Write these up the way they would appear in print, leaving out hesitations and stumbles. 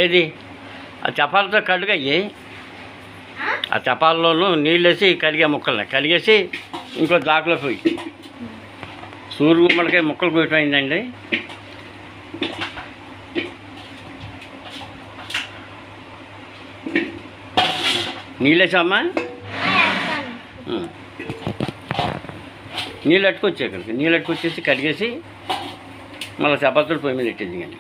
ఏది ఆ చపాలతో కడుగయ్యి ఆ చపాలలోనూ నీళ్ళు వేసి కడిగే ముక్కల్ని కడిగేసి ఇంకో దాకలో పోయి సూర్య గుమ్మడికాయ ముక్కలు పోయిపోయిందండి. నీళ్ళు వేసామ్మా, నీళ్ళు అట్టుకొచ్చే ఇక్కడికి, నీళ్ళు అట్టుకొచ్చేసి కడిగేసి మళ్ళీ చపాతీలు పొయ్యి మీద పెట్టేది. కానీ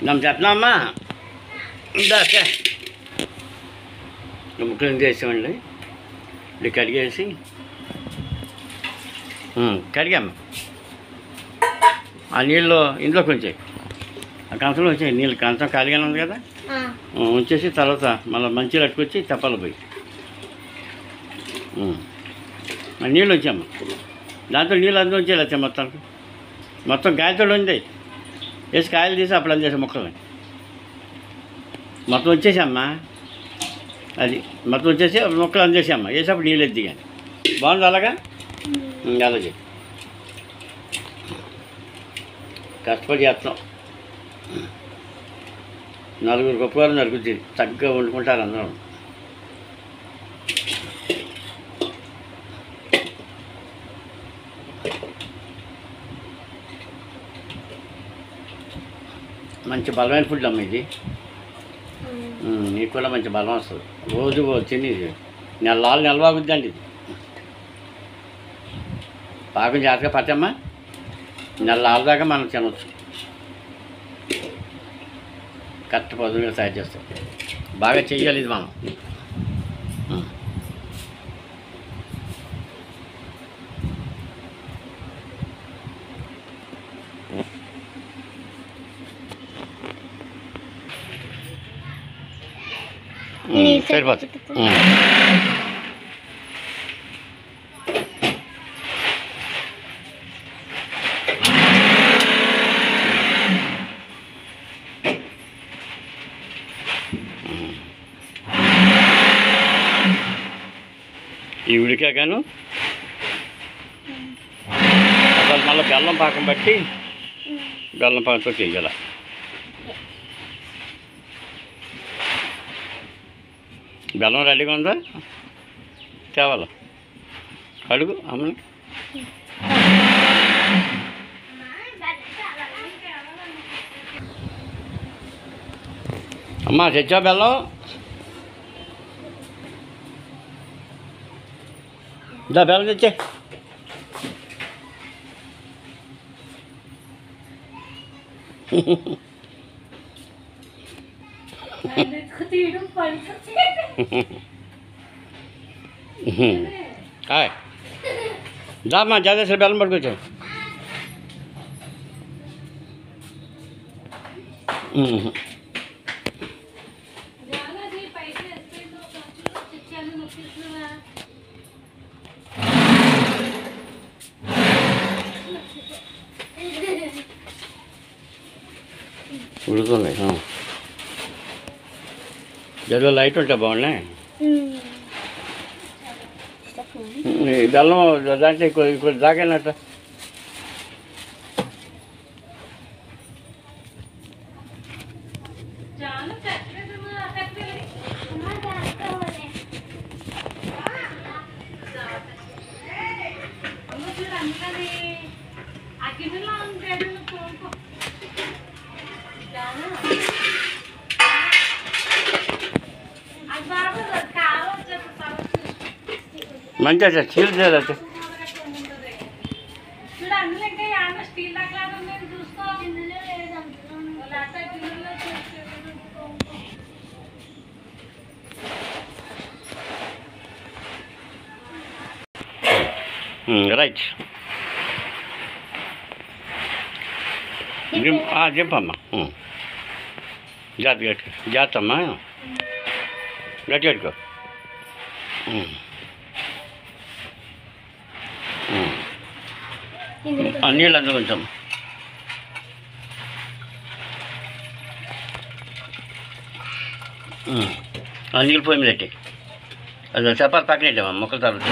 నమ్మ చెప్పినామ్మా ఇందాకే ముక్కలు చేసామండి. ఇది కడిగేసి కడిగామ్మా. ఆ నీళ్ళు ఇంట్లో కొంచెం ఆ కంచంలో వచ్చాయి నీళ్ళు, కంచం ఖాళీగానే ఉంది కదా, ఉంచేసి తర్వాత మళ్ళీ మంచిగా అట్టుకొచ్చి చప్పాలు పోయి నీళ్ళు వచ్చామ్మా. దాంతో నీళ్ళు అందులో వచ్చేయాలి వచ్చా మొత్తం కాయతో ఉంది వేసి కాయలు తీసి అప్పుడు అందేసా ముక్కల్ని మొత్తం వచ్చేసామ్మా. అది మొత్తం వచ్చేసి మొక్కలు అందేసామ్మా, వేసేప్పుడు నీళ్ళు ఎద్ది. కానీ బాగుంది అలాగా, అలాగే కష్టపడి చేస్తాం. నలుగురు గొప్పవారు నలుగురు చక్కగా వండుకుంటారు అందరూ. మంచి బలమైన ఫుడ్ అమ్మ ఇది, నీకు కూడా మంచి బలం వస్తుంది. రోజు తిని నెలలు నిలవాగుద్దండి. ఇది పాకం జాగ్రత్తగా పట్టమ్మా, నెలల దాకా మనం తినవచ్చు. కరెక్ట్ పదునుగా తయారు చేస్తాం, బాగా చెయ్యాలి ఇది మనం. సరిపోతుంది. ఈ ఉడికాకను అసలు మళ్ళీ బెల్లం పాకం బట్టి బెల్లం పాకంతో చెయ్యాలి. బెల్లం రెడీగా ఉందా, తేవాలా అడుగు అమ్మని. అమ్మా తెచ్చా బెల్లం, దా బెల్లం తెచ్చే. దామా జాగ్రత్త బెల్లం పట్టుకొచ్చా. ఉడుకున్నాయి ఏదో లైట్ ఉంటే బాగున్నాయి. బెల్లం దాంట్లో ఇంకొక దాకైనట్ట మంచిగా చీల్ చేయాలి. రైట్ జింపమ్మా, జాతి గట్టి జాతమ్మా, గట్టి కట్టుకో. నీళ్ళు అందులో కొంచెం నీళ్ళు పొయ్యి మీద పెట్టి అది చపాతి పక్కన పెట్టామా మొక్కల తర్వాత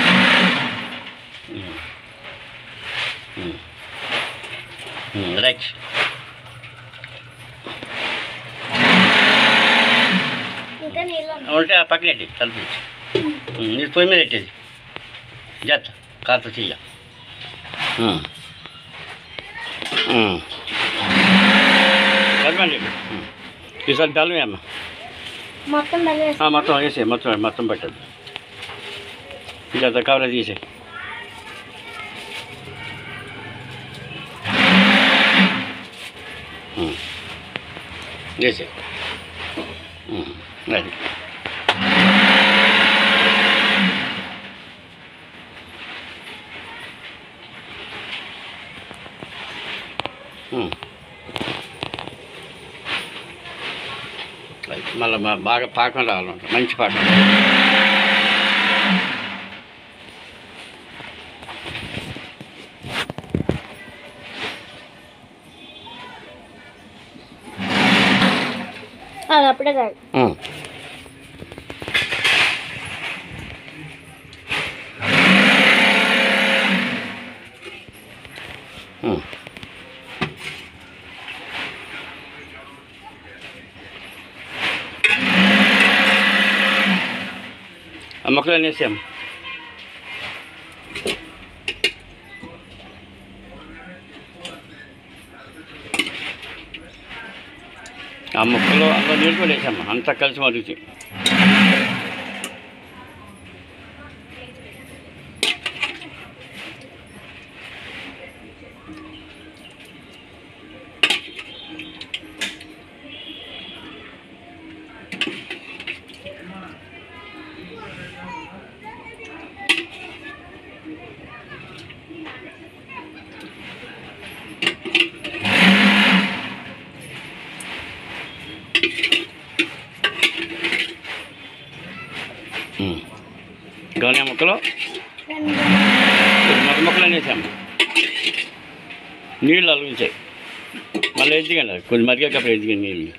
రైట్ ఉంటే ఆ పక్కన పెట్టి తలుపు నీళ్ళు పొయ్యి మీద పెట్టేది జాత కాస్త చెయ్య కలపండి ఈసారి బెల్లం అమ్మ మొత్తం వేసే మొత్తం పెట్టద్దు ఇక కవరేజ్ తీసే వేసే అది మళ్ళీ బాగా పాకం రావాలంట మంచి పాకం అప్పుడే కాదు ఆ మొక్కలు అనేసాం ఆ మొక్కలు అందులో నీళ్ళు కూడా వేసాము అంతా కలిసి మరుగుతాయి గౌనీ మొక్కలు మగ మొక్కలు అనేసాము నీళ్ళు అలుగుతాయి మళ్ళీ ఎదిగండి కొంచెం మరిగేటప్పుడు ఎదిగండి నీళ్ళు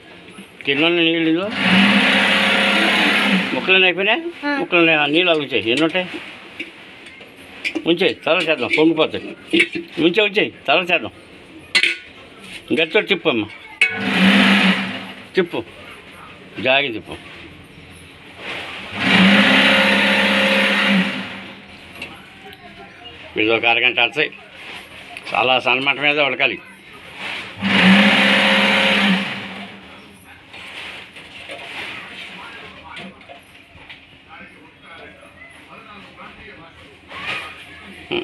తిన్న నీళ్ళు మొక్కలు అయిపోయినాయి మొక్కలు నీళ్ళు అలుగుతాయి ఎన్ని ఉంటాయి ఉంచాయి తల చేద్దాం పొంగిపోతాయి ఉంచాయి తల చేద్దాం గట్టితో తిప్పు అమ్మ తిప్పు జాగి తిప్పు ఇది ఒక అరగంట వస్తాయి చాలా సన్నమాట మీద ఉడకాలి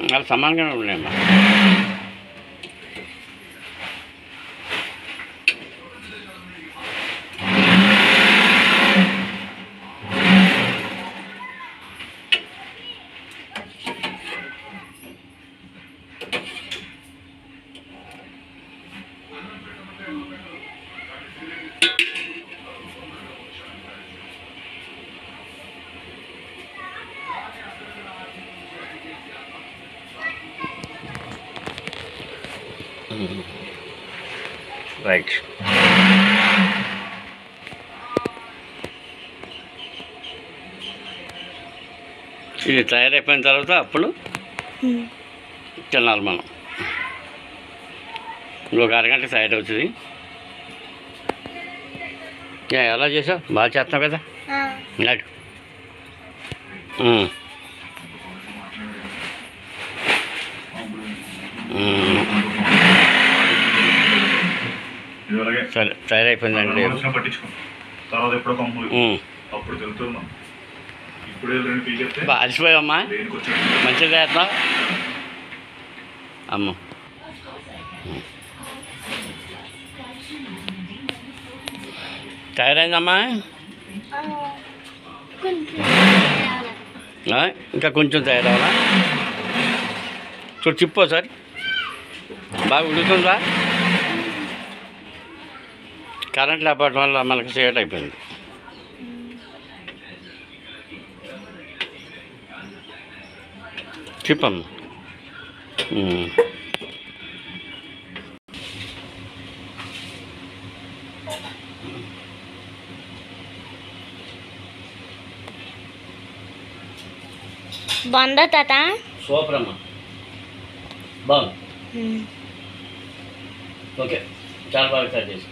అలా సమానంగానే ఉన్నాయమ్మా రైట్ ఇది తయారైపోయిన తర్వాత అప్పుడు తినాలి మనం ఇంకొక అరగంట తయారవుతుంది ఎలా చేసావు బాగా చేస్తావు కదా నాడు సరే తయారైపోయిందండి అలసిపోయావమ్మా మంచిగా చేస్తున్నావు అమ్మ తయారైందమ్మా ఇంకా కొంచెం తయారవ్వాలా చూడు చిప్పో సార్ బాగా ఉడుకుతుందా కరెంట్ లేకపోవడం వల్ల మనకు సేట్ అయిపోయింది చిప్పమ్మ బాగుందా తాత? సూపర్ అమ్మా, బాగుంది. ఓకే, చాలా బాగా స్టార్ట్ చేసి